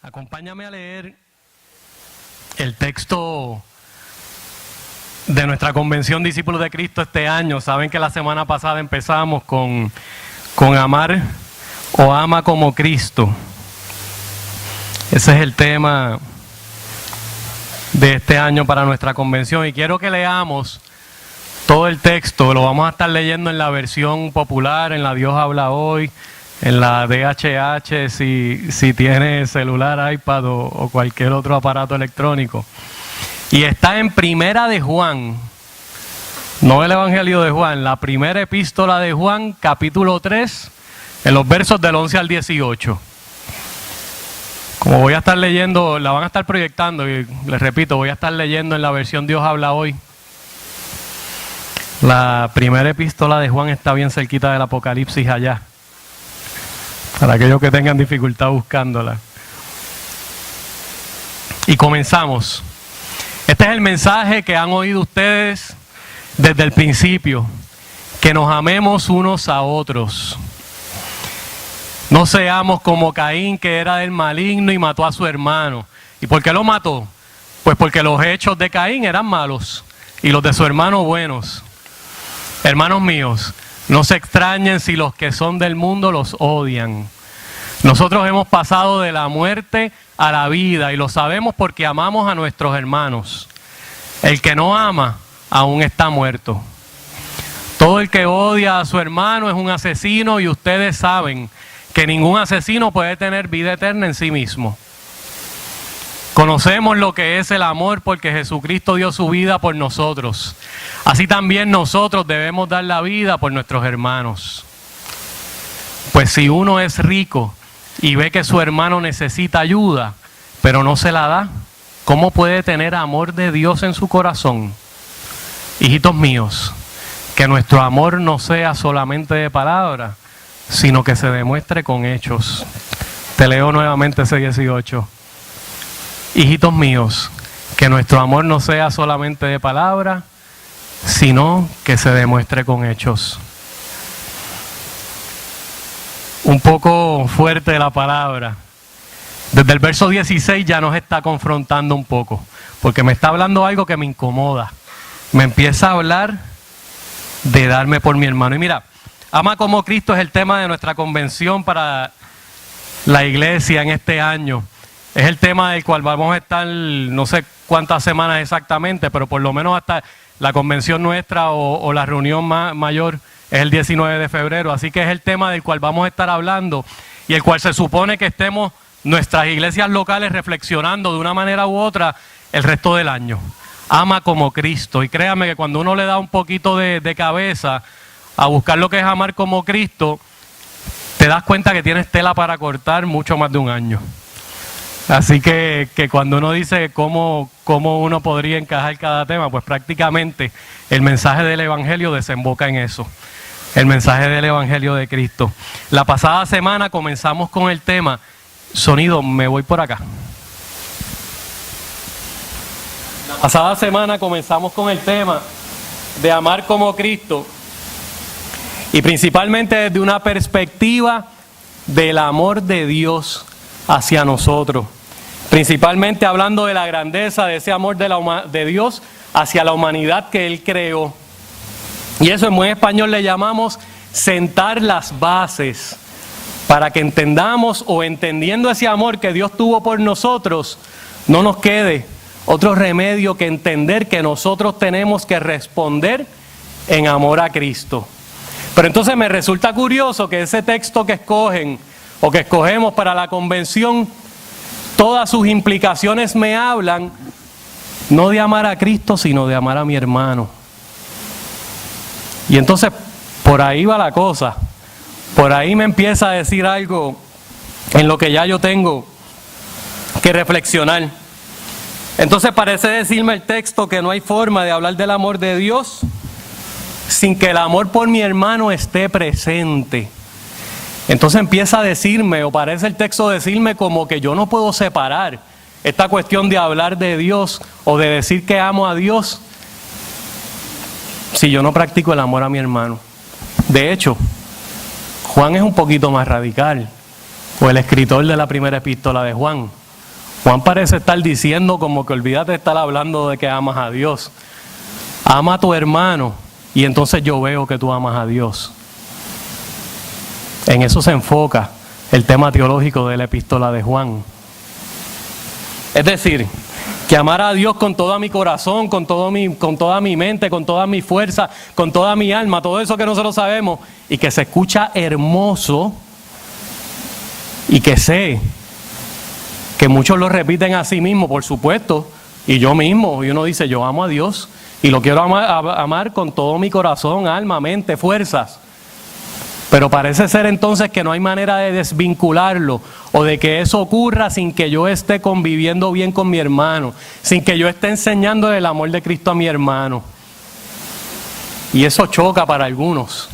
Acompáñame a leer el texto de nuestra convención Discípulos de Cristo este año. Saben que la semana pasada empezamos con amar o ama como Cristo. Ese es el tema de este año para nuestra convención y quiero que leamos todo el texto. Lo vamos a estar leyendo en la versión popular, en la Dios habla hoy, en la DHH, si tiene celular, iPad o cualquier otro aparato electrónico. Y está en Primera de Juan, no el Evangelio de Juan, la primera epístola de Juan, capítulo 3, en los versos del 11 al 18. Como voy a estar leyendo, la van a estar proyectando y les repito, voy a estar leyendo en la versión Dios habla hoy. La primera epístola de Juan está bien cerquita del Apocalipsis allá, para aquellos que tengan dificultad buscándola. Y comenzamos. Este es el mensaje que han oído ustedes desde el principio, que nos amemos unos a otros. No seamos como Caín, que era del maligno y mató a su hermano. ¿Y por qué lo mató? Pues porque los hechos de Caín eran malos y los de su hermano buenos. Hermanos míos, no se extrañen si los que son del mundo los odian. Nosotros hemos pasado de la muerte a la vida y lo sabemos porque amamos a nuestros hermanos. El que no ama aún está muerto. Todo el que odia a su hermano es un asesino y ustedes saben que ningún asesino puede tener vida eterna en sí mismo. Conocemos lo que es el amor porque Jesucristo dio su vida por nosotros. Así también nosotros debemos dar la vida por nuestros hermanos. Pues si uno es rico y ve que su hermano necesita ayuda, pero no se la da, ¿cómo puede tener amor de Dios en su corazón? Hijitos míos, que nuestro amor no sea solamente de palabra, sino que se demuestre con hechos. Te leo nuevamente ese 18. Hijitos míos, que nuestro amor no sea solamente de palabra, sino que se demuestre con hechos. Un poco fuerte la palabra. Desde el verso 16 ya nos está confrontando un poco, porque me está hablando algo que me incomoda. Me empieza a hablar de darme por mi hermano. Y mira, ama como Cristo es el tema de nuestra convención para la iglesia en este año. Es el tema del cual vamos a estar no sé cuántas semanas exactamente, pero por lo menos hasta la convención nuestra o la reunión mayor es el 19 de febrero. Así que es el tema del cual vamos a estar hablando y el cual se supone que estemos nuestras iglesias locales reflexionando de una manera u otra el resto del año. Ama como Cristo. Y créame que cuando uno le da un poquito de cabeza a buscar lo que es amar como Cristo, te das cuenta que tienes tela para cortar mucho más de un año. Así que cuando uno dice cómo uno podría encajar cada tema, pues prácticamente el mensaje del Evangelio desemboca en eso. El mensaje del Evangelio de Cristo. La pasada semana comenzamos con el tema, sonido, me voy por acá. La pasada semana comenzamos con el tema de amar como Cristo y principalmente desde una perspectiva del amor de Dios hacia nosotros, principalmente hablando de la grandeza de ese amor de Dios hacia la humanidad que Él creó. Y eso en buen español le llamamos sentar las bases para que entendamos o entendiendo ese amor que Dios tuvo por nosotros, no nos quede otro remedio que entender que nosotros tenemos que responder en amor a Cristo. Pero entonces me resulta curioso que ese texto que escogen o que escogemos para la convención, todas sus implicaciones me hablan no de amar a Cristo, sino de amar a mi hermano. Y entonces por ahí va la cosa. Por ahí me empieza a decir algo en lo que ya yo tengo que reflexionar. Entonces parece decirme el texto que no hay forma de hablar del amor de Dios sin que el amor por mi hermano esté presente. Entonces empieza a decirme, o parece el texto decirme como que yo no puedo separar esta cuestión de hablar de Dios o de decir que amo a Dios si yo no practico el amor a mi hermano. De hecho, Juan es un poquito más radical, o el escritor de la primera epístola de Juan. Juan parece estar diciendo como que olvídate de estar hablando de que amas a Dios. Ama a tu hermano y entonces yo veo que tú amas a Dios. En eso se enfoca el tema teológico de la epístola de Juan. Es decir, que amar a Dios con todo mi corazón, con toda mi mente, con toda mi fuerza, con toda mi alma, todo eso que nosotros sabemos y que se escucha hermoso y que sé que muchos lo repiten a sí mismos, por supuesto, y yo mismo, y uno dice, yo amo a Dios y lo quiero amar con todo mi corazón, alma, mente, fuerzas. Pero parece ser entonces que no hay manera de desvincularlo o de que eso ocurra sin que yo esté conviviendo bien con mi hermano, sin que yo esté enseñándole el amor de Cristo a mi hermano. Y eso choca para algunos.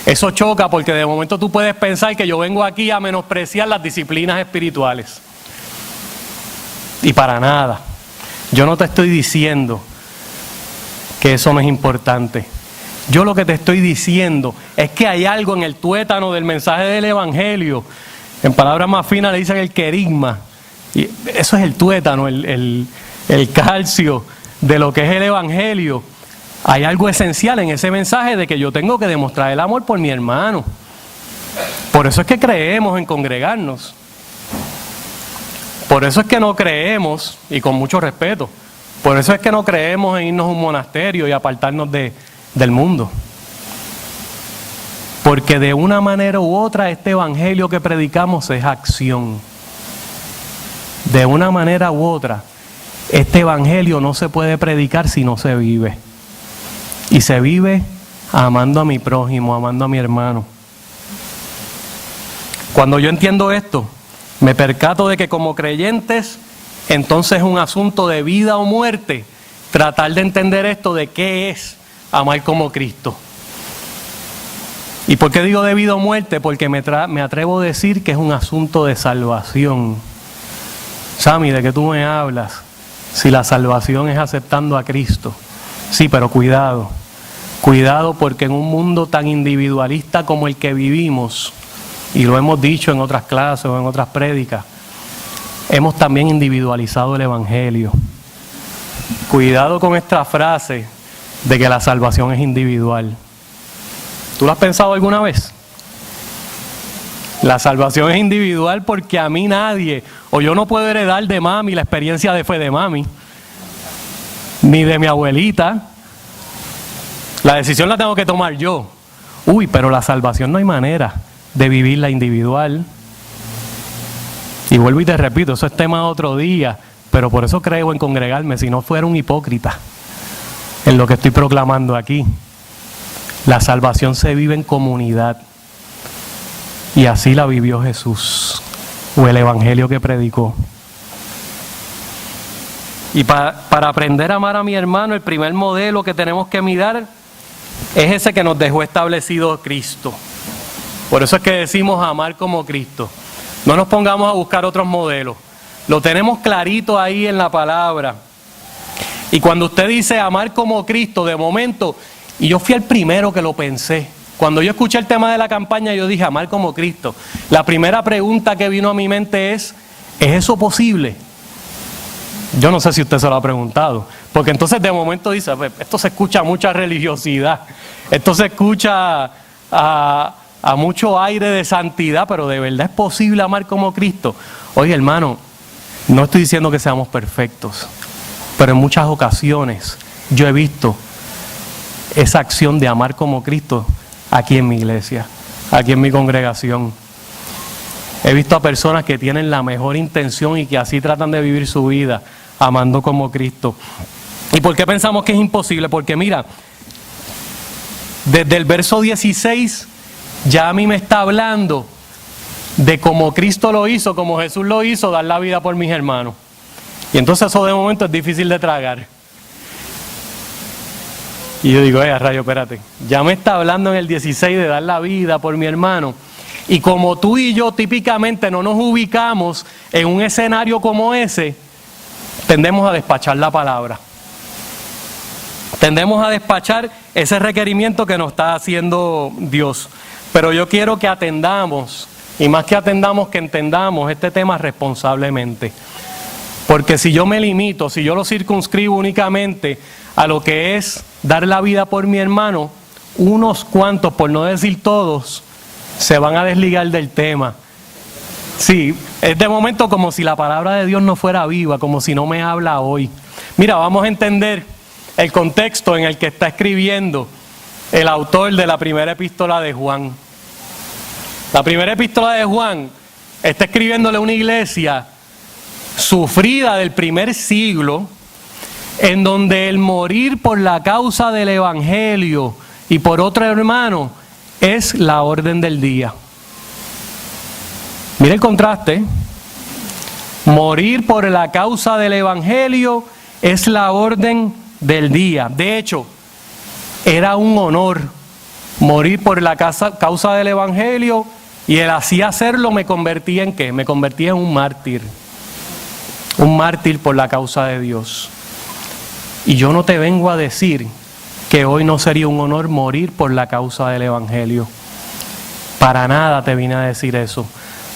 Eso choca porque de momento tú puedes pensar que yo vengo aquí a menospreciar las disciplinas espirituales. Y para nada. Yo no te estoy diciendo que eso no es importante. Yo lo que te estoy diciendo es que hay algo en el tuétano del mensaje del Evangelio. En palabras más finas le dicen el querigma. Y eso es el tuétano, el calcio de lo que es el Evangelio. Hay algo esencial en ese mensaje de que yo tengo que demostrar el amor por mi hermano. Por eso es que creemos en congregarnos. Por eso es que no creemos, y con mucho respeto, por eso es que no creemos en irnos a un monasterio y apartarnos del mundo. Porque de una manera u otra este evangelio que predicamos es acción. De una manera u otra este evangelio no se puede predicar si no se vive. Y se vive amando a mi prójimo, amando a mi hermano. Cuando yo entiendo esto, me percato de que como creyentes, entonces es un asunto de vida o muerte, tratar de entender esto de qué es amar como Cristo. ¿Y por qué digo de vida o muerte? Porque me atrevo a decir que es un asunto de salvación. Sammy, ¿de qué tú me hablas? Si la salvación es aceptando a Cristo. Sí, pero cuidado. Cuidado porque en un mundo tan individualista como el que vivimos, y lo hemos dicho en otras clases o en otras prédicas, hemos también individualizado el evangelio. Cuidado con esta frase de que la salvación es individual. ¿Tú lo has pensado alguna vez? La salvación es individual porque a mí nadie, o yo no puedo heredar de mami la experiencia de fe de mami, ni de mi abuelita. La decisión la tengo que tomar yo. Uy, pero la salvación no hay manera de vivirla individual. Y vuelvo y te repito, eso es tema de otro día, pero por eso creo en congregarme, si no fuera un hipócrita en lo que estoy proclamando aquí. La salvación se vive en comunidad y así la vivió Jesús o el evangelio que predicó. Y para aprender a amar a mi hermano, el primer modelo que tenemos que mirar es ese que nos dejó establecido Cristo. Por eso es que decimos amar como Cristo. No nos pongamos a buscar otros modelos. Lo tenemos clarito ahí en la palabra. Y cuando usted dice amar como Cristo, de momento, y yo fui el primero que lo pensé. Cuando yo escuché el tema de la campaña, yo dije amar como Cristo. La primera pregunta que vino a mi mente ¿es eso posible? Yo no sé si usted se lo ha preguntado. Porque entonces de momento dice, esto se escucha a mucha religiosidad. Esto se escucha a mucho aire de santidad, pero ¿de verdad es posible amar como Cristo? Oye, hermano, no estoy diciendo que seamos perfectos, pero en muchas ocasiones yo he visto esa acción de amar como Cristo aquí en mi iglesia, aquí en mi congregación. He visto a personas que tienen la mejor intención y que así tratan de vivir su vida, amando como Cristo. ¿Y por qué pensamos que es imposible? Porque mira, desde el verso 16 ya a mí me está hablando de cómo Cristo lo hizo, como Jesús lo hizo, dar la vida por mis hermanos. Y entonces eso de momento es difícil de tragar. Y yo digo, rayo, espérate, ya me está hablando en el 16 de dar la vida por mi hermano. Y como tú y yo típicamente no nos ubicamos en un escenario como ese, tendemos a despachar la palabra. Tendemos a despachar ese requerimiento que nos está haciendo Dios. Pero yo quiero que atendamos, y más que atendamos, que entendamos este tema responsablemente. Porque si yo me limito, si yo lo circunscribo únicamente a lo que es dar la vida por mi hermano, unos cuantos, por no decir todos, se van a desligar del tema. Sí, es de momento como si la palabra de Dios no fuera viva, como si no me habla hoy. Mira, vamos a entender el contexto en el que está escribiendo el autor de la primera epístola de Juan. La primera epístola de Juan está escribiéndole a una iglesia sufrida del primer siglo, en donde el morir por la causa del evangelio y por otro hermano es la orden del día. Mira el contraste. Morir por la causa del evangelio es la orden del día. De hecho, era un honor morir por la causa del evangelio, y el así hacerlo me convertía en ¿qué? Me convertía en un mártir. Un mártir por la causa de Dios. Y yo no te vengo a decir que hoy no sería un honor morir por la causa del evangelio. Para nada te vine a decir eso.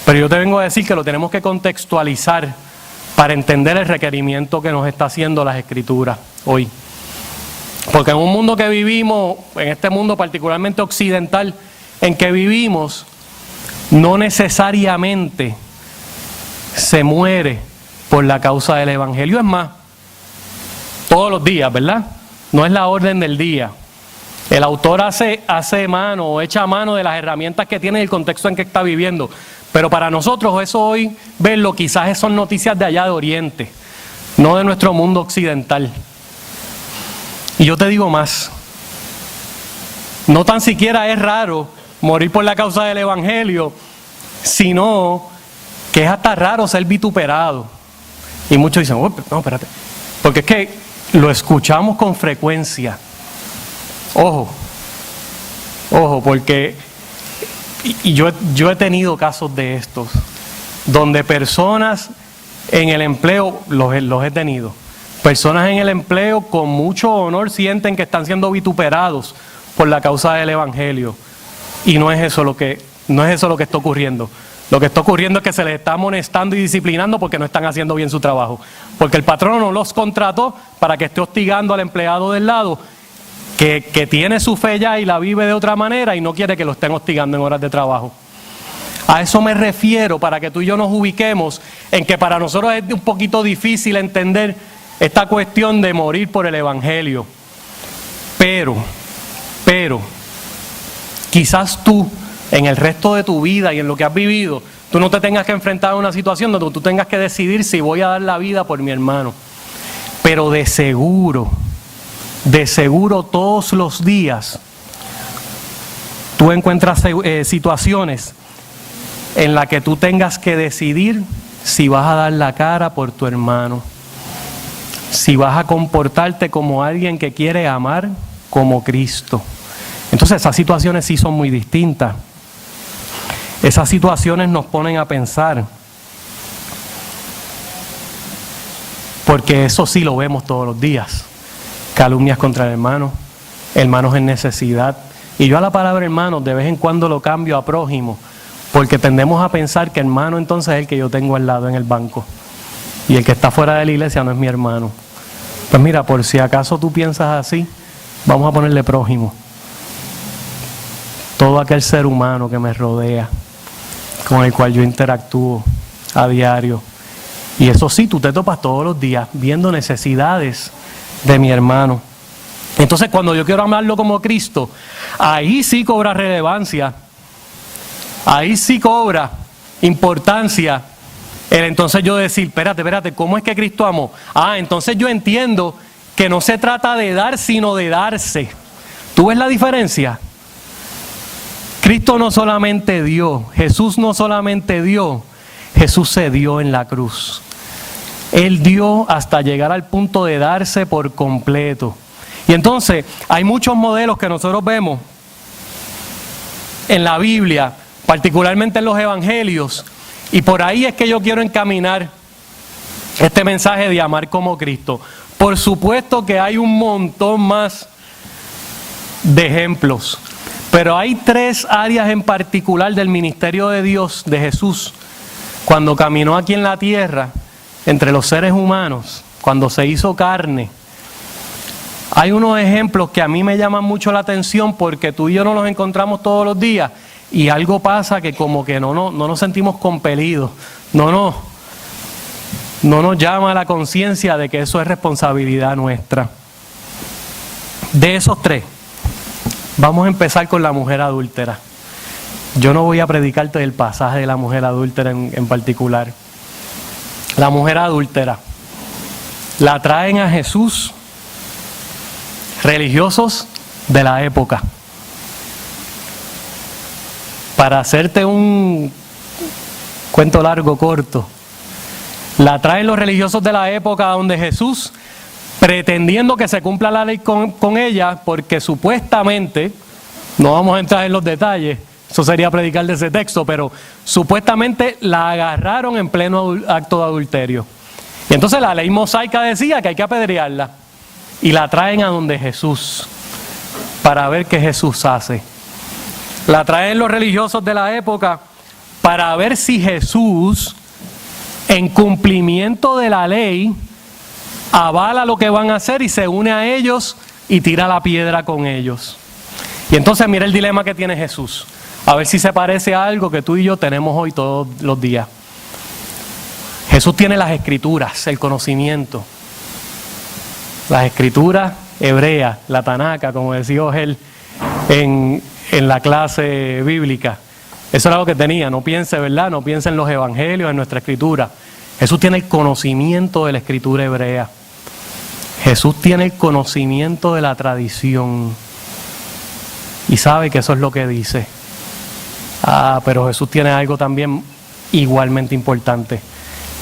Pero yo te vengo a decir que lo tenemos que contextualizar para entender el requerimiento que nos está haciendo las Escrituras hoy. Porque en un mundo que vivimos, en este mundo particularmente occidental en que vivimos, no necesariamente se muere por la causa del evangelio. Es más, todos los días, ¿verdad? No es la orden del día. El autor hace mano o echa mano de las herramientas que tiene y el contexto en que está viviendo. Pero para nosotros eso hoy, verlo, quizás son noticias de allá de Oriente, no de nuestro mundo occidental. Y yo te digo más, no tan siquiera es raro morir por la causa del evangelio, sino que es hasta raro ser vituperado. Y muchos dicen, oh, no, espérate, porque es que lo escuchamos con frecuencia. Ojo, porque yo he tenido casos de estos, donde personas en el empleo, los he tenido, personas en el empleo con mucho honor sienten que están siendo vituperados por la causa del evangelio. Y no es eso lo que está ocurriendo. Lo que está ocurriendo es que se les está amonestando y disciplinando porque no están haciendo bien su trabajo. Porque el patrón no los contrató para que esté hostigando al empleado del lado, que tiene su fe ya y la vive de otra manera y no quiere que lo estén hostigando en horas de trabajo. A eso me refiero, para que tú y yo nos ubiquemos en que para nosotros es un poquito difícil entender esta cuestión de morir por el evangelio. Pero, quizás tú, en el resto de tu vida y en lo que has vivido, tú no te tengas que enfrentar a una situación donde tú tengas que decidir si voy a dar la vida por mi hermano. Pero de seguro todos los días tú encuentras situaciones en las que tú tengas que decidir si vas a dar la cara por tu hermano, si vas a comportarte como alguien que quiere amar como Cristo. Entonces esas situaciones sí son muy distintas. Esas situaciones nos ponen a pensar, porque eso sí lo vemos todos los días. Calumnias contra el hermano, hermanos en necesidad. Y yo a la palabra hermano de vez en cuando lo cambio a prójimo, porque tendemos a pensar que hermano entonces es el que yo tengo al lado en el banco, y el que está fuera de la iglesia no es mi hermano. Pues mira, por si acaso tú piensas así, vamos a ponerle prójimo. Todo aquel ser humano que me rodea, con el cual yo interactúo a diario. Y eso sí, tú te topas todos los días viendo necesidades de mi hermano. Entonces cuando yo quiero amarlo como Cristo, ahí sí cobra relevancia, ahí sí cobra importancia el entonces yo decir, espérate, ¿cómo es que Cristo amó? Entonces yo entiendo que no se trata de dar, sino de darse. ¿Tú ves la diferencia? Cristo no solamente dio, Jesús no solamente dio, Jesús se dio en la cruz. Él dio hasta llegar al punto de darse por completo. Y entonces hay muchos modelos que nosotros vemos en la Biblia, particularmente en los evangelios, y por ahí es que yo quiero encaminar este mensaje de amar como Cristo. Por supuesto que hay un montón más de ejemplos, pero hay 3 áreas en particular del ministerio de Dios, de Jesús, cuando caminó aquí en la tierra, entre los seres humanos, cuando se hizo carne, hay unos ejemplos que a mí me llaman mucho la atención porque tú y yo no los encontramos todos los días y algo pasa que como que no nos sentimos compelidos, no nos llama a la conciencia de que eso es responsabilidad nuestra. De esos tres, vamos a empezar con la mujer adúltera. Yo no voy a predicarte del pasaje de la mujer adúltera en particular. La mujer adúltera la traen a Jesús religiosos de la época. Para hacerte un cuento largo, corto, la traen los religiosos de la época donde Jesús, pretendiendo que se cumpla la ley con ella, porque supuestamente, no vamos a entrar en los detalles, eso sería predicar de ese texto, pero supuestamente la agarraron en pleno acto de adulterio. Y entonces la ley mosaica decía que hay que apedrearla. Y la traen a donde Jesús, para ver qué Jesús hace. La traen los religiosos de la época para ver si Jesús, en cumplimiento de la ley, avala lo que van a hacer y se une a ellos y tira la piedra con ellos. Y entonces mira el dilema que tiene Jesús. A ver si se parece a algo que tú y yo tenemos hoy todos los días. Jesús tiene las escrituras, el conocimiento. Las escrituras hebreas, la Tanaka, como decía él en la clase bíblica. Eso era lo que tenía. No piense, ¿verdad? No piense en los evangelios, en nuestra escritura. Jesús tiene el conocimiento de la escritura hebrea. Jesús tiene el conocimiento de la tradición. Y sabe que eso es lo que dice. Pero Jesús tiene algo también igualmente importante.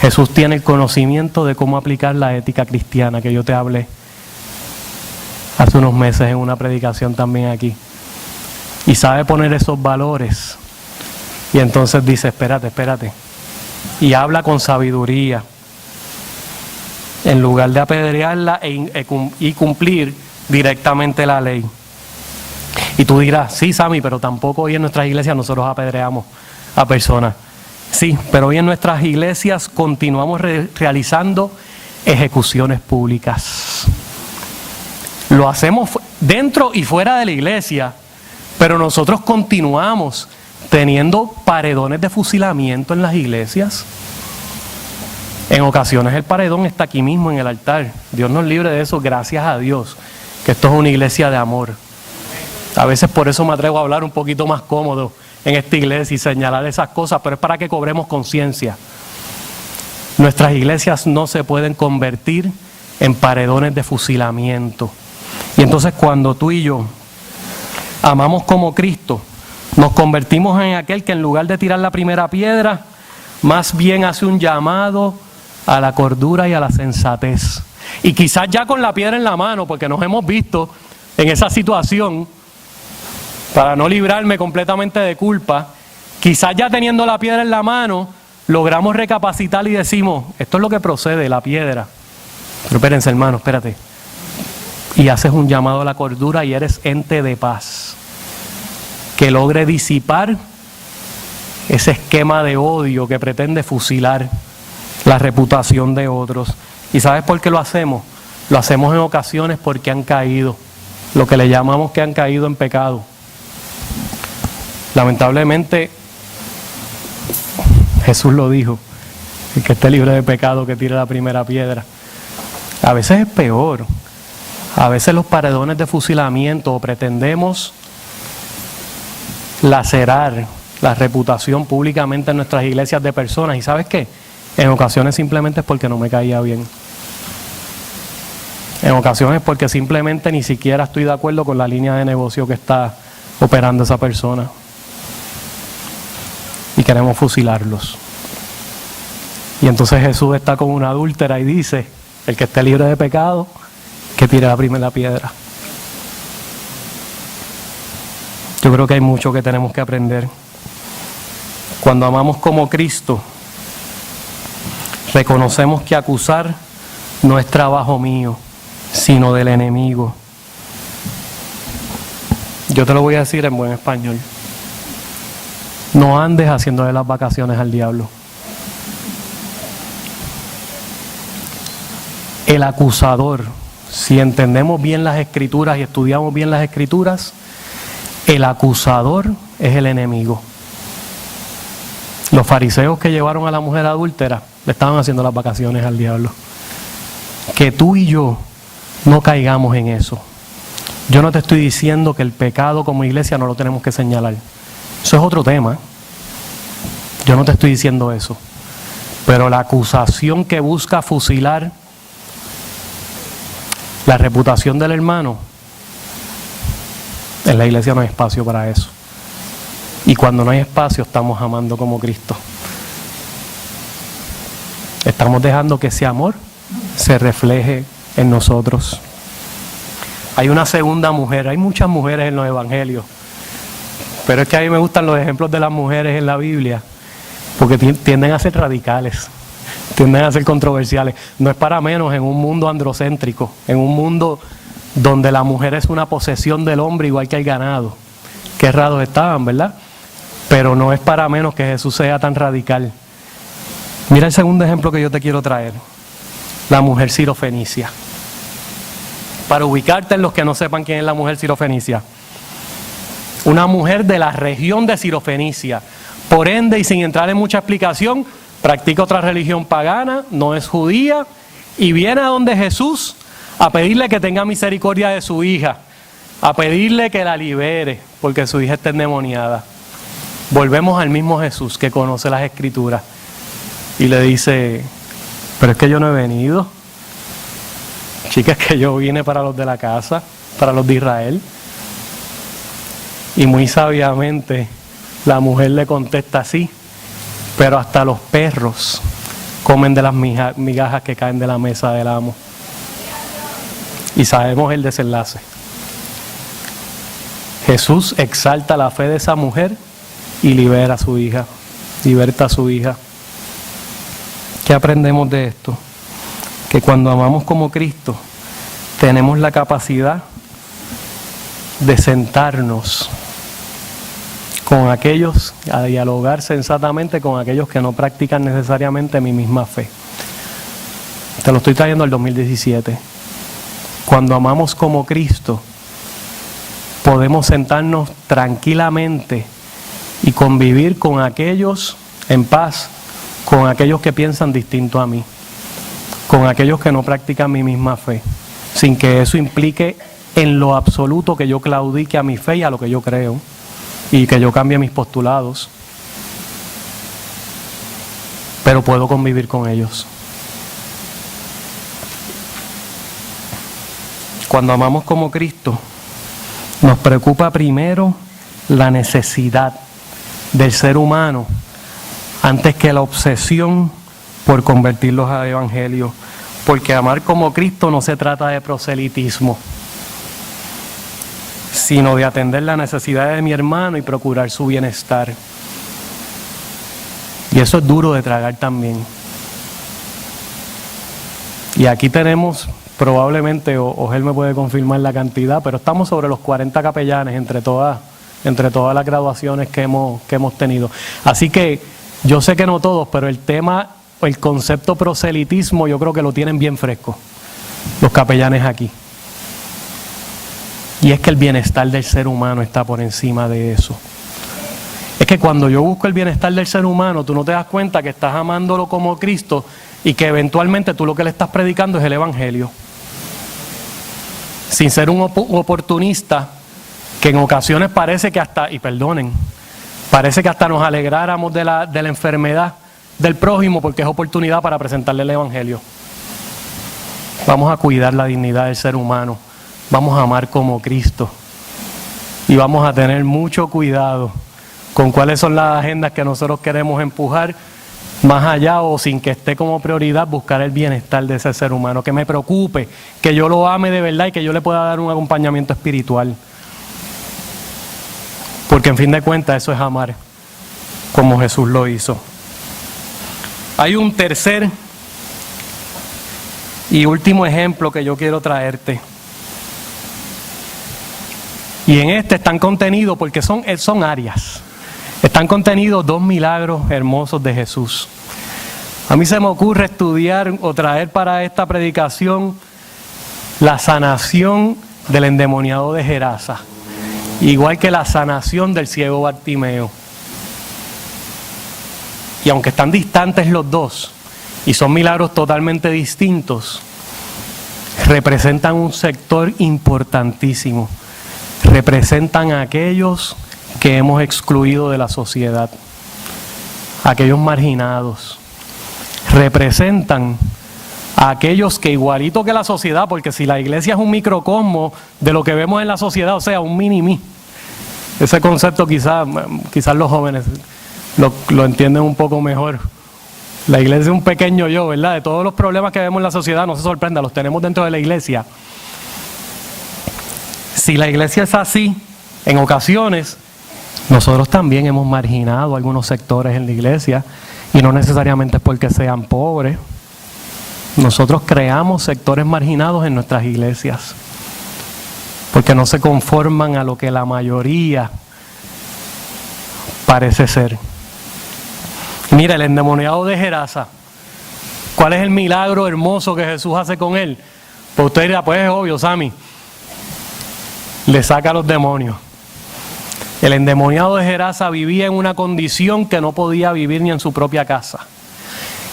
Jesús tiene el conocimiento de cómo aplicar la ética cristiana, que yo te hablé hace unos meses en una predicación también aquí. Y sabe poner esos valores. Y entonces dice, espérate. Y habla con sabiduría. En lugar de apedrearla y cumplir directamente la ley. Y tú dirás, sí, Sammy, pero tampoco hoy en nuestras iglesias nosotros apedreamos a personas. Sí, pero hoy en nuestras iglesias continuamos realizando ejecuciones públicas. Lo hacemos dentro y fuera de la iglesia, pero nosotros continuamos teniendo paredones de fusilamiento en las iglesias. En ocasiones el paredón está aquí mismo en el altar. Dios nos libre de eso, gracias a Dios, que esto es una iglesia de amor. A veces por eso me atrevo a hablar un poquito más cómodo en esta iglesia y señalar esas cosas, pero es para que cobremos conciencia. Nuestras iglesias no se pueden convertir en paredones de fusilamiento. Y entonces cuando tú y yo amamos como Cristo, nos convertimos en aquel que en lugar de tirar la primera piedra, más bien hace un llamado a la cordura y a la sensatez. Y quizás ya con la piedra en la mano, porque nos hemos visto en esa situación, para no librarme completamente de culpa, quizás ya teniendo la piedra en la mano, logramos recapacitar y decimos, esto es lo que procede, la piedra. Pero espérense, hermano, espérate. Y haces un llamado a la cordura y eres ente de paz, que logre disipar ese esquema de odio que pretende fusilar la reputación de otros. ¿Y sabes por qué lo hacemos? Lo hacemos en ocasiones porque han caído, lo que le llamamos que han caído en pecado. Lamentablemente, Jesús lo dijo, el que esté libre de pecado que tire la primera piedra. A veces es peor. A veces los paredones de fusilamiento, pretendemos lacerar la reputación públicamente en nuestras iglesias de personas. ¿Y sabes qué? En ocasiones simplemente es porque no me caía bien. En ocasiones porque simplemente ni siquiera estoy de acuerdo con la línea de negocio que está operando esa persona. Y queremos fusilarlos. Y entonces Jesús está con una adúltera y dice, el que esté libre de pecado, que tire la primera piedra. Yo creo que hay mucho que tenemos que aprender. Cuando amamos como Cristo, reconocemos que acusar no es trabajo mío, sino del enemigo. Yo te lo voy a decir en buen español. No andes haciéndole las vacaciones al diablo. El acusador, si entendemos bien las Escrituras y estudiamos bien las Escrituras, el acusador es el enemigo. Los fariseos que llevaron a la mujer adúltera le estaban haciendo las vacaciones al diablo. Que tú y yo no caigamos en eso. Yo no te estoy diciendo que el pecado como iglesia no lo tenemos que señalar. Eso es otro tema. Yo no te estoy diciendo eso. Pero la acusación que busca fusilar la reputación del hermano, en la iglesia no hay espacio para eso. Y cuando no hay espacio, estamos amando como Cristo. Estamos dejando que ese amor se refleje en nosotros. Hay una segunda mujer, hay muchas mujeres en los evangelios, pero es que a mí me gustan los ejemplos de las mujeres en la Biblia, porque tienden a ser radicales, tienden a ser controversiales. No es para menos en un mundo androcéntrico, en un mundo donde la mujer es una posesión del hombre igual que el ganado. Qué raros estaban, ¿verdad? Pero no es para menos que Jesús sea tan radical. Mira el segundo ejemplo que yo te quiero traer. La mujer sirofenicia. Para ubicarte en los que no sepan quién es la mujer sirofenicia. Una mujer de la región de Sirofenicia. Por ende, y sin entrar en mucha explicación, practica otra religión pagana, no es judía, y viene a donde Jesús a pedirle que tenga misericordia de su hija, a pedirle que la libere, porque su hija está endemoniada. Volvemos al mismo Jesús que conoce las Escrituras y le dice: pero es que yo no he venido, chicas, que yo vine para los de la casa, para los de Israel. Y muy sabiamente la mujer le contesta así: pero hasta los perros comen de las migajas que caen de la mesa del amo. Y sabemos el desenlace. Jesús exalta la fe de esa mujer y libera a su hija, liberta a su hija. ¿Qué aprendemos de esto? Que cuando amamos como Cristo, tenemos la capacidad de sentarnos con aquellos, a dialogar sensatamente con aquellos que no practican necesariamente mi misma fe. Te lo estoy trayendo al 2017. Cuando amamos como Cristo, podemos sentarnos tranquilamente y convivir con aquellos en paz, con aquellos que piensan distinto a mí, con aquellos que no practican mi misma fe, sin que eso implique en lo absoluto que yo claudique a mi fe y a lo que yo creo, y que yo cambie mis postulados. Pero puedo convivir con ellos. Cuando amamos como Cristo, nos preocupa primero la necesidad del ser humano antes que la obsesión por convertirlos al evangelio. Porque amar como Cristo no se trata de proselitismo, sino de atender las necesidades de mi hermano y procurar su bienestar. Y eso es duro de tragar también. Y aquí tenemos, probablemente, o él me puede confirmar la cantidad, pero estamos sobre los 40 capellanes entre todas las graduaciones que hemos tenido. Así que yo sé que no todos, pero el tema, el concepto proselitismo, yo creo que lo tienen bien fresco los capellanes aquí. Y es que el bienestar del ser humano está por encima de eso. Es que cuando yo busco el bienestar del ser humano, tú no te das cuenta que estás amándolo como Cristo y que eventualmente tú lo que le estás predicando es el evangelio. Sin ser un oportunista que en ocasiones parece que hasta, y perdonen, parece que hasta nos alegráramos de la enfermedad del prójimo porque es oportunidad para presentarle el evangelio. Vamos a cuidar la dignidad del ser humano. Vamos a amar como Cristo y vamos a tener mucho cuidado con cuáles son las agendas que nosotros queremos empujar, más allá o sin que esté como prioridad buscar el bienestar de ese ser humano, que me preocupe, que yo lo ame de verdad y que yo le pueda dar un acompañamiento espiritual. Porque en fin de cuentas eso es amar como Jesús lo hizo. Hay un tercer y último ejemplo que yo quiero traerte. Y en este están contenidos, porque son áreas, están contenidos dos milagros hermosos de Jesús. A mí se me ocurre estudiar o traer para esta predicación la sanación del endemoniado de Gerasa, igual que la sanación del ciego Bartimeo. Y aunque están distantes los dos, y son milagros totalmente distintos, representan un sector importantísimo. Representan a aquellos que hemos excluido de la sociedad, aquellos marginados. Representan a aquellos que, igualito que la sociedad, porque si la iglesia es un microcosmo de lo que vemos en la sociedad, o sea, un mini-mí. Ese concepto quizás los jóvenes lo entienden un poco mejor. La iglesia es un pequeño yo, ¿verdad? De todos los problemas que vemos en la sociedad, no se sorprenda, los tenemos dentro de la iglesia. Si la iglesia es así, en ocasiones, nosotros también hemos marginado algunos sectores en la iglesia, y no necesariamente es porque sean pobres. Nosotros creamos sectores marginados en nuestras iglesias, porque no se conforman a lo que la mayoría parece ser. Mira, el endemoniado de Gerasa, ¿cuál es el milagro hermoso que Jesús hace con él? Pues usted dirá, pues es obvio, Sammy. Le saca a los demonios. El endemoniado de Gerasa vivía en una condición que no podía vivir ni en su propia casa.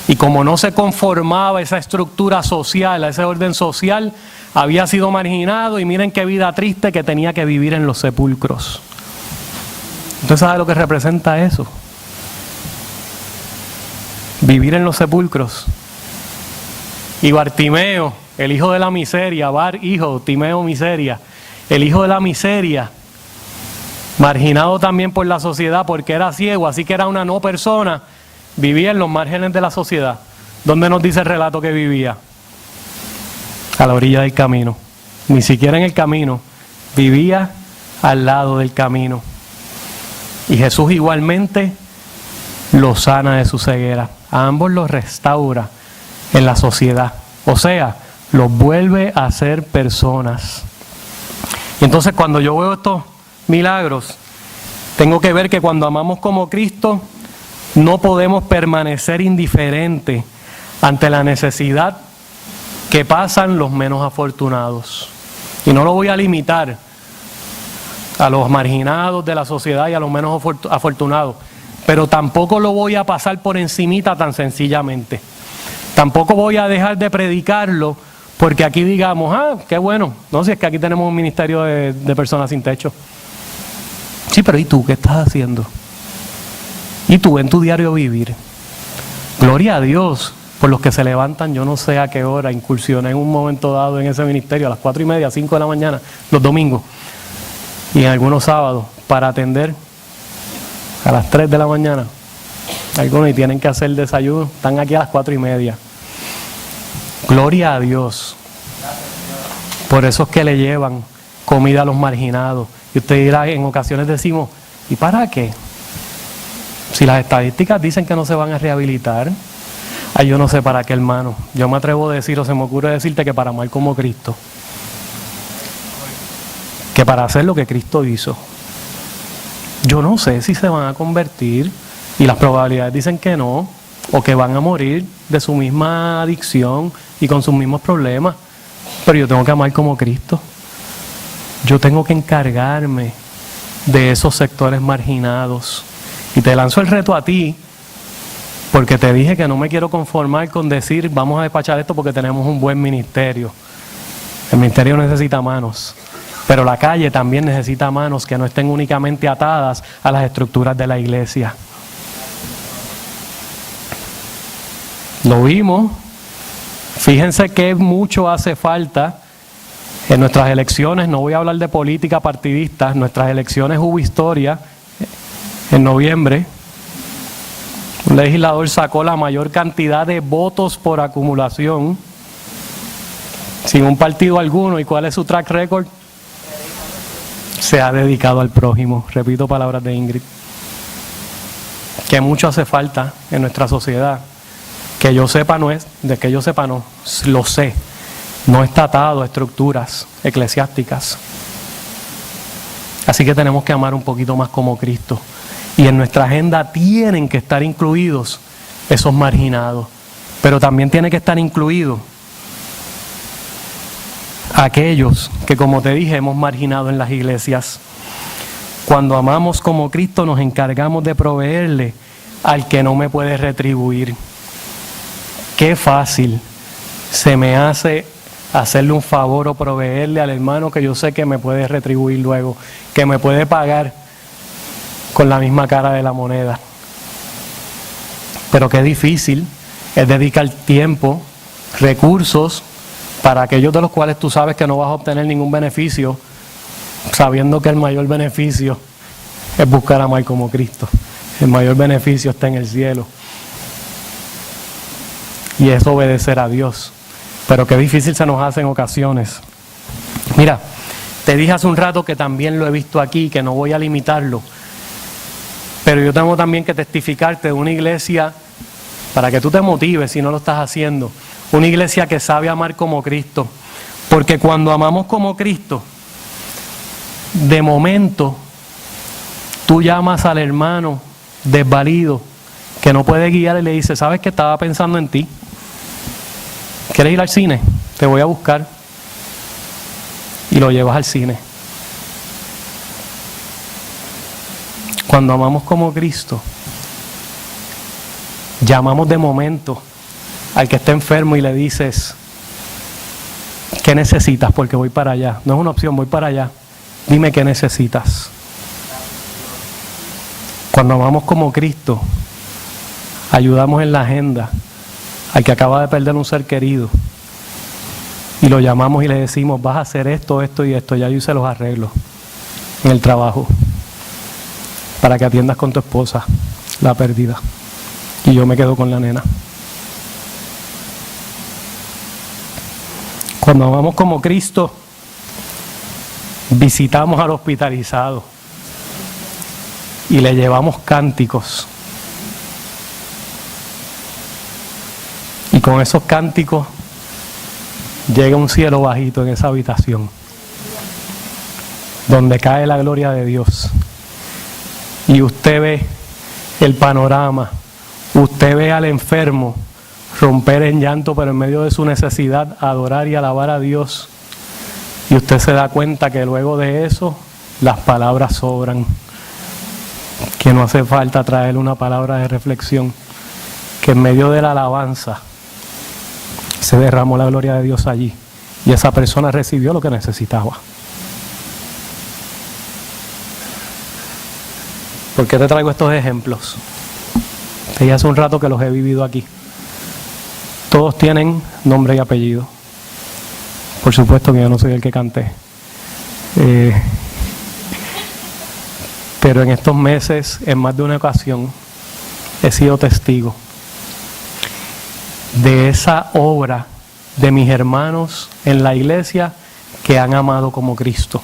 Y como no se conformaba a esa estructura social, a ese orden social, había sido marginado, y miren qué vida triste que tenía que vivir en los sepulcros. ¿Usted sabe lo que representa eso? Vivir en los sepulcros. Y Bartimeo, el hijo de la miseria, Timeo miseria, el hijo de la miseria, marginado también por la sociedad porque era ciego, así que era una no persona, vivía en los márgenes de la sociedad. ¿Dónde nos dice el relato que vivía? A la orilla del camino. Ni siquiera en el camino, vivía al lado del camino. Y Jesús igualmente lo sana de su ceguera. A ambos los restaura en la sociedad. O sea, los vuelve a ser personas. Y entonces cuando yo veo estos milagros, tengo que ver que cuando amamos como Cristo, no podemos permanecer indiferentes ante la necesidad que pasan los menos afortunados. Y no lo voy a limitar a los marginados de la sociedad y a los menos afortunados, pero tampoco lo voy a pasar por encimita tan sencillamente. Tampoco voy a dejar de predicarlo porque aquí digamos, qué bueno, no, si es que aquí tenemos un ministerio de personas sin techo. Sí, pero ¿y tú qué estás haciendo? ¿Y tú en tu diario vivir? Gloria a Dios por los que se levantan, yo no sé a qué hora, incursioné en un momento dado en ese ministerio a las 4:30, 5 de la mañana, los domingos y en algunos sábados, para atender a las 3 de la mañana. Algunos y tienen que hacer desayuno, están aquí a las 4:30. Gloria a Dios por esos que le llevan comida a los marginados. Y usted dirá, en ocasiones decimos, ¿y para qué? Si las estadísticas dicen que no se van a rehabilitar. Yo no sé para qué, hermano. Yo me atrevo a decir, o se me ocurre decirte, que para amar como Cristo, que para hacer lo que Cristo hizo. Yo no sé si se van a convertir, y las probabilidades dicen que no, o que van a morir de su misma adicción y con sus mismos problemas, pero yo tengo que amar como Cristo. Yo tengo que encargarme de esos sectores marginados. Y te lanzo el reto a ti, porque te dije que no me quiero conformar con decir vamos a despachar esto porque tenemos un buen ministerio. El ministerio necesita manos, pero la calle también necesita manos que no estén únicamente atadas a las estructuras de la iglesia. Lo vimos. Fíjense que mucho hace falta en nuestras elecciones. No voy a hablar de política partidista. En nuestras elecciones hubo historia. En noviembre, un legislador sacó la mayor cantidad de votos por acumulación, sin un partido alguno. ¿Y cuál es su track record? Se ha dedicado al prójimo. Repito palabras de Ingrid. Que mucho hace falta en nuestra sociedad. Que yo sepa no, lo sé. No está atado a estructuras eclesiásticas. Así que tenemos que amar un poquito más como Cristo. Y en nuestra agenda tienen que estar incluidos esos marginados. pero también tiene que estar incluido aquellos que, como te dije, hemos marginado en las iglesias. Cuando amamos como Cristo, nos encargamos de proveerle al que no me puede retribuir. Qué fácil se me hace hacerle un favor o proveerle al hermano que yo sé que me puede retribuir luego, que me puede pagar con la misma cara de la moneda. Pero qué difícil es dedicar tiempo, recursos, para aquellos de los cuales tú sabes que no vas a obtener ningún beneficio, sabiendo que el mayor beneficio es buscar amar como Cristo. El mayor beneficio está en el cielo. Y es obedecer a Dios. Pero qué difícil se nos hace en ocasiones. Mira, te dije hace un rato que también lo he visto aquí, que no voy a limitarlo. Pero yo tengo también que testificarte de una iglesia, para que tú te motives si no lo estás haciendo. Una iglesia que sabe amar como Cristo. Porque cuando amamos como Cristo, de momento, tú llamas al hermano desvalido, que no puede guiar, y le dices, ¿sabes que estaba pensando en ti? ¿Quieres ir al cine? Te voy a buscar. Y lo llevas al cine. Cuando amamos como Cristo, llamamos de momento al que está enfermo y le dices, ¿qué necesitas? Porque voy para allá. No es una opción, voy para allá. Dime qué necesitas. Cuando amamos como Cristo, ayudamos en la agenda al que acaba de perder un ser querido y lo llamamos y le decimos, vas a hacer esto, esto y esto. Ya yo hice los arreglos en el trabajo para que atiendas con tu esposa la pérdida y yo me quedo con la nena. Cuando amamos como Cristo, visitamos al hospitalizado y le llevamos cánticos. Y con esos cánticos llega un cielo bajito en esa habitación, donde cae la gloria de Dios. Y usted ve el panorama, usted ve al enfermo romper en llanto, pero en medio de su necesidad, adorar y alabar a Dios. Y usted se da cuenta que luego de eso, las palabras sobran. Que no hace falta traer una palabra de reflexión. Que en medio de la alabanza se derramó la gloria de Dios allí. Y esa persona recibió lo que necesitaba. ¿Por qué te traigo estos ejemplos? Ya hace un rato que los he vivido aquí. Todos tienen nombre y apellido. Por supuesto que yo no soy el que canté. Pero en estos meses, en más de una ocasión, he sido testigo de esa obra de mis hermanos en la iglesia que han amado como Cristo.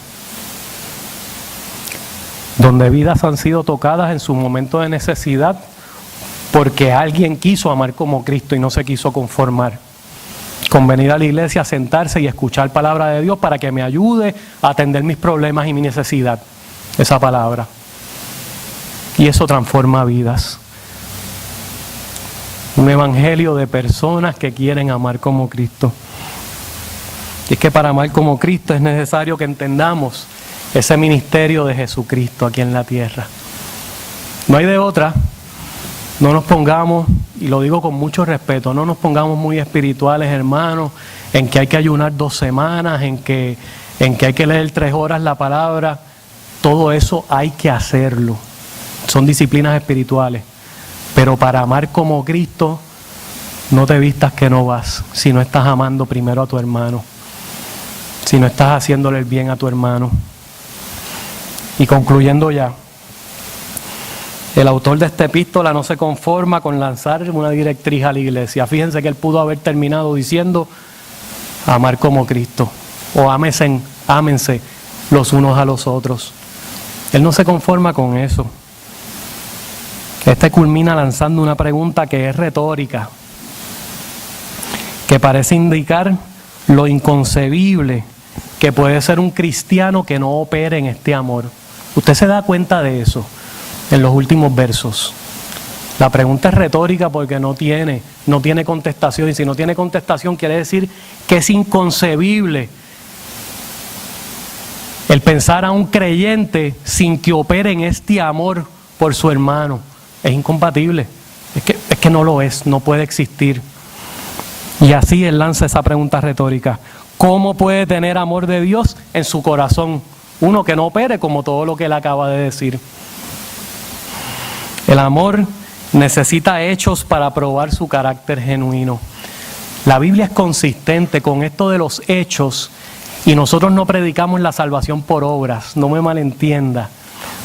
Donde vidas han sido tocadas en su momento de necesidad porque alguien quiso amar como Cristo y no se quiso conformar con venir a la iglesia, sentarse y escuchar palabra de Dios para que me ayude a atender mis problemas y mi necesidad. Esa palabra. Y eso transforma vidas. Un evangelio de personas que quieren amar como Cristo. Y es que para amar como Cristo es necesario que entendamos ese ministerio de Jesucristo aquí en la tierra. No hay de otra. No nos pongamos, y lo digo con mucho respeto, no nos pongamos muy espirituales, hermanos, en que hay que ayunar 2 semanas, en que hay que leer 3 horas la palabra. Todo eso hay que hacerlo. Son disciplinas espirituales. Pero para amar como Cristo, no te vistas que no vas, si no estás amando primero a tu hermano, si no estás haciéndole el bien a tu hermano. Y concluyendo ya, el autor de esta epístola no se conforma con lanzar una directriz a la iglesia. Fíjense que él pudo haber terminado diciendo, amar como Cristo, o ámense los unos a los otros. Él no se conforma con eso. Este culmina lanzando una pregunta que es retórica, que parece indicar lo inconcebible que puede ser un cristiano que no opere en este amor. Usted se da cuenta de eso en los últimos versos. La pregunta es retórica porque no tiene contestación. Y si no tiene contestación quiere decir que es inconcebible el pensar a un creyente sin que opere en este amor por su hermano. Es incompatible. Es que no lo es, no puede existir. Y así él lanza esa pregunta retórica. ¿Cómo puede tener amor de Dios en su corazón? Uno que no opere como todo lo que él acaba de decir. El amor necesita hechos para probar su carácter genuino. La Biblia es consistente con esto de los hechos y nosotros no predicamos la salvación por obras, no me malentienda.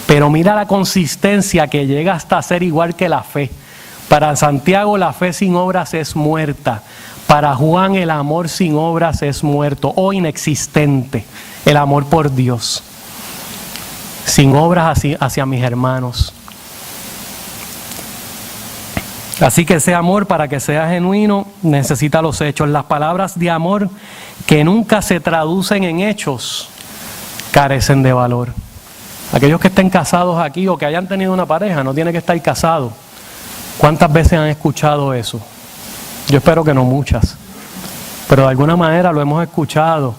Pero mira la consistencia que llega hasta ser igual que la fe. Para Santiago la fe sin obras es muerta. Para Juan el amor sin obras es muerto o inexistente. El amor por Dios. Sin obras hacia mis hermanos. Así que ese amor, para que sea genuino, necesita los hechos. Las palabras de amor que nunca se traducen en hechos carecen de valor. Aquellos que estén casados aquí o que hayan tenido una pareja, no tiene que estar casado. ¿Cuántas veces han escuchado eso? Yo espero que no muchas, pero de alguna manera lo hemos escuchado,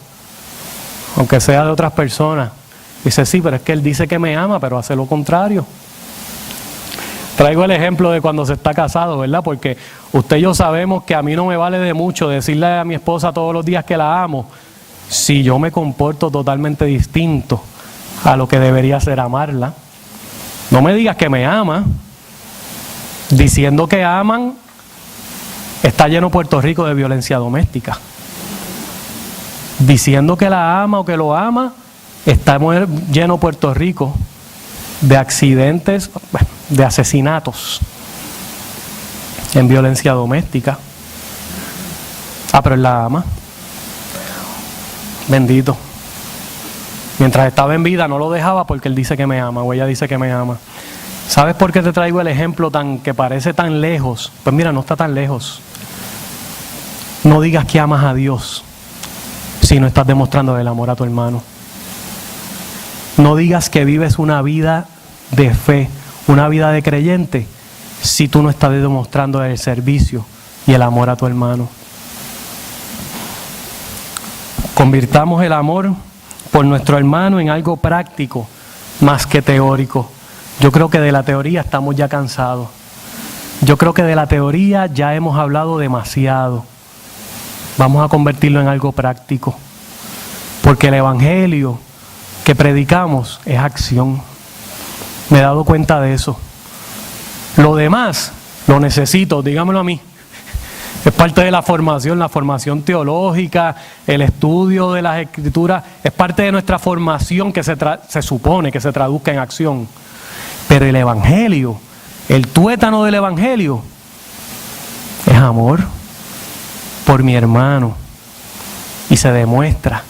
aunque sea de otras personas. Dice, sí, pero es que él dice que me ama, pero hace lo contrario. Traigo el ejemplo de cuando se está casado, ¿verdad? Porque usted y yo sabemos que a mí no me vale de mucho decirle a mi esposa todos los días que la amo, si yo me comporto totalmente distinto a lo que debería ser amarla. No me digas que me ama. Diciendo que aman, está lleno Puerto Rico de violencia doméstica. Diciendo que la ama o que lo ama, está lleno Puerto Rico de accidentes, de asesinatos en violencia doméstica. Pero él la ama. Bendito. Mientras estaba en vida no lo dejaba porque él dice que me ama o ella dice que me ama. ¿Sabes por qué te traigo el ejemplo que parece tan lejos? Pues mira, no está tan lejos. No digas que amas a Dios si no estás demostrando el amor a tu hermano. No digas que vives una vida de fe, una vida de creyente, si tú no estás demostrando el servicio y el amor a tu hermano. Convirtamos el amor por nuestro hermano en algo práctico, más que teórico. Yo creo que de la teoría estamos ya cansados. Yo creo que de la teoría ya hemos hablado demasiado. Vamos a convertirlo en algo práctico. Porque el evangelio que predicamos es acción. Me he dado cuenta de eso. Lo demás lo necesito, dígamelo a mí. Es parte de la formación teológica, el estudio de las escrituras, es parte de nuestra formación que se supone que se traduzca en acción. Pero el evangelio, el tuétano del evangelio, es amor por mi hermano. Y se demuestra,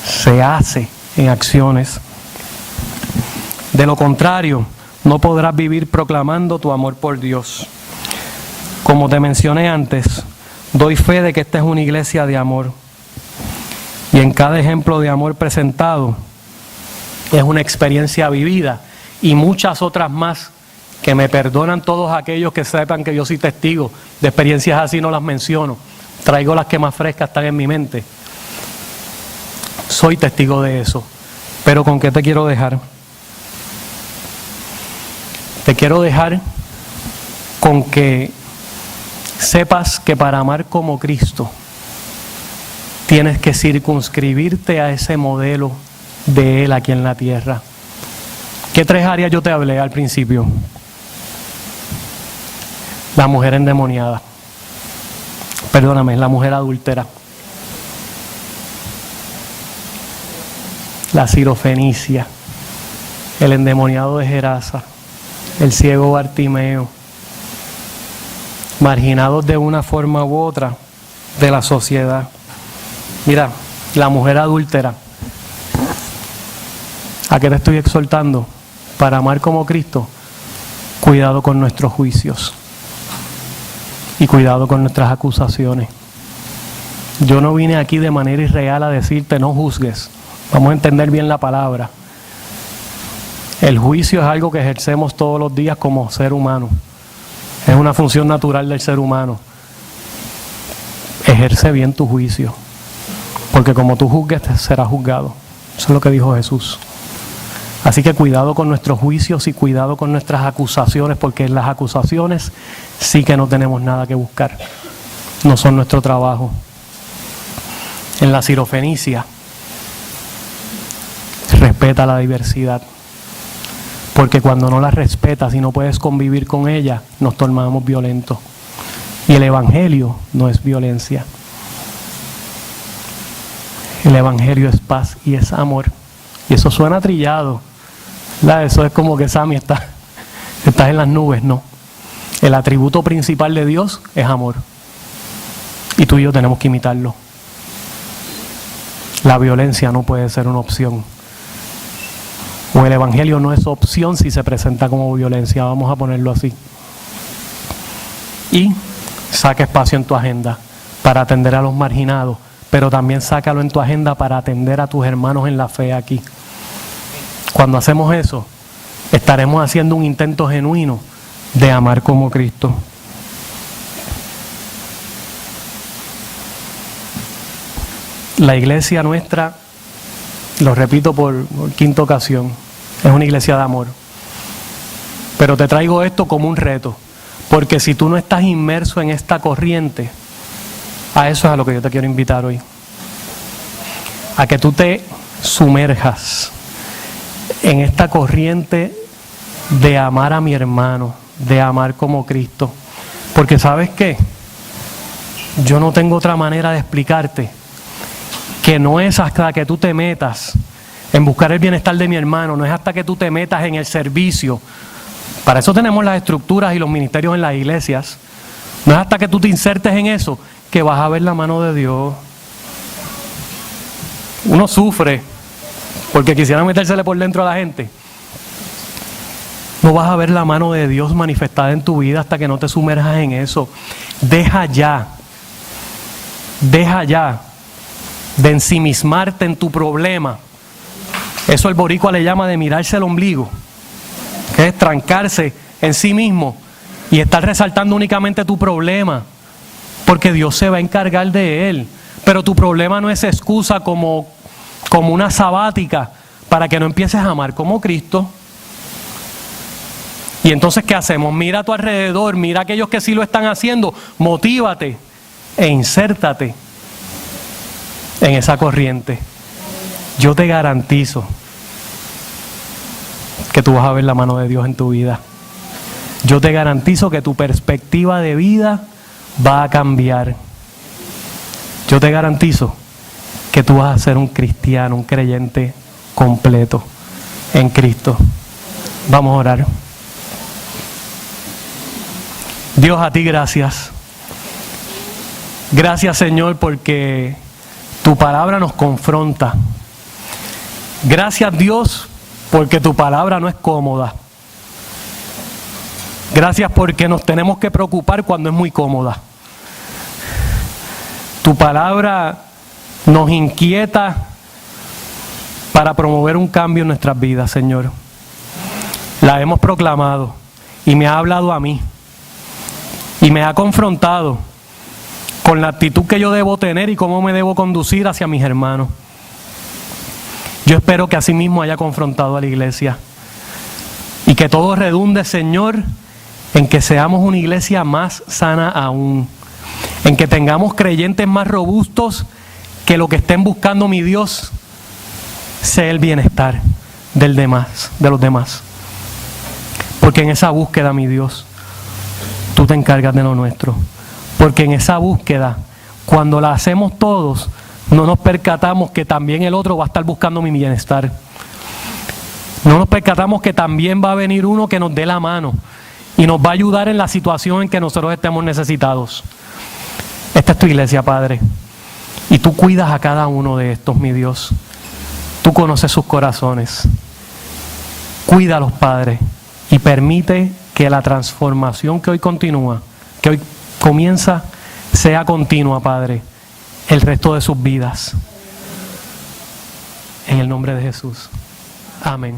se hace en acciones. De lo contrario, no podrás vivir proclamando tu amor por Dios. Como te mencioné antes, doy fe de que esta es una iglesia de amor. Y en cada ejemplo de amor presentado es una experiencia vivida. Y muchas otras más que me perdonan todos aquellos que sepan que yo soy testigo de experiencias así, no las menciono. Traigo las que más frescas están en mi mente. Soy testigo de eso. Pero ¿con qué te quiero dejar? Te quiero dejar con que sepas que para amar como Cristo tienes que circunscribirte a ese modelo de Él aquí en la tierra. ¿Qué 3 áreas yo te hablé al principio? La mujer endemoniada. Perdóname, la mujer adúltera. La sirofenicia. El endemoniado de Gerasa. El ciego Bartimeo. Marginados de una forma u otra de la sociedad. Mira, la mujer adúltera. ¿A qué te estoy exhortando? Para amar como Cristo, cuidado con nuestros juicios y cuidado con nuestras acusaciones. Yo no vine aquí de manera irreal a decirte no juzgues. Vamos a entender bien la palabra. El juicio es algo que ejercemos todos los días como ser humano. Es una función natural del ser humano. Ejerce bien tu juicio, porque como tú juzgues, serás juzgado. Eso es lo que dijo Jesús. Así que cuidado con nuestros juicios y cuidado con nuestras acusaciones, porque en las acusaciones sí que no tenemos nada que buscar. No son nuestro trabajo. En la Sirofenicia, respeta la diversidad, porque cuando no la respetas y no puedes convivir con ella, nos tornamos violentos. Y el Evangelio no es violencia. El Evangelio es paz y es amor. Y eso suena trillado, ¿verdad? Eso es como que Sammy estás en las nubes. No. El atributo principal de Dios es amor. Y tú y yo tenemos que imitarlo. La violencia no puede ser una opción. O el Evangelio no es opción si se presenta como violencia. Vamos a ponerlo así. Y saca espacio en tu agenda para atender a los marginados, pero también sácalo en tu agenda para atender a tus hermanos en la fe aquí. Cuando hacemos eso, estaremos haciendo un intento genuino de amar como Cristo. La iglesia nuestra, lo repito por quinta ocasión, es una iglesia de amor. Pero te traigo esto como un reto, porque si tú no estás inmerso en esta corriente, a eso es a lo que yo te quiero invitar hoy. A que tú te sumerjas en esta corriente de amar a mi hermano, de amar como Cristo. Porque ¿sabes qué? Yo no tengo otra manera de explicarte que no es hasta que tú te metas en buscar el bienestar de mi hermano, no es hasta que tú te metas en el servicio. Para eso tenemos las estructuras y los ministerios en las iglesias. No es hasta que tú te insertes en eso que vas a ver la mano de Dios. Uno sufre porque quisiera metérsele por dentro a la gente. No vas a ver la mano de Dios manifestada en tu vida hasta que no te sumerjas en eso. Deja ya de ensimismarte en tu problema. Eso el boricua le llama de mirarse el ombligo, que es trancarse en sí mismo y estar resaltando únicamente tu problema, porque Dios se va a encargar de él. Pero tu problema no es excusa como una sabática para que no empieces a amar como Cristo. Y entonces, ¿qué hacemos? Mira a tu alrededor, mira a aquellos que sí lo están haciendo, motívate e insértate en esa corriente. Yo te garantizo que tú vas a ver la mano de Dios en tu vida. Yo te garantizo que tu perspectiva de vida va a cambiar. Yo te garantizo que tú vas a ser un cristiano, un creyente completo en Cristo. Vamos a orar. Dios, a ti gracias. Gracias, Señor, porque tu palabra nos confronta. Gracias, Dios, porque tu palabra no es cómoda. Gracias porque nos tenemos que preocupar cuando es muy cómoda. Tu palabra nos inquieta para promover un cambio en nuestras vidas, Señor. La hemos proclamado y me ha hablado a mí y me ha confrontado con la actitud que yo debo tener y cómo me debo conducir hacia mis hermanos. Yo espero que así mismo haya confrontado a la iglesia y que todo redunde, Señor, en que seamos una iglesia más sana aún, en que tengamos creyentes más robustos, que lo que estén buscando, mi Dios, sea el bienestar de los demás. Porque en esa búsqueda, mi Dios, tú te encargas de lo nuestro. Porque en esa búsqueda, cuando la hacemos todos, no nos percatamos que también el otro va a estar buscando mi bienestar. No nos percatamos que también va a venir uno que nos dé la mano y nos va a ayudar en la situación en que nosotros estemos necesitados. Esta es tu iglesia, Padre. Y tú cuidas a cada uno de estos, mi Dios. Tú conoces sus corazones. Cuídalos, Padre. Y permite que la transformación que hoy continúa, que hoy comienza, sea continua, Padre, el resto de sus vidas. En el nombre de Jesús. Amén.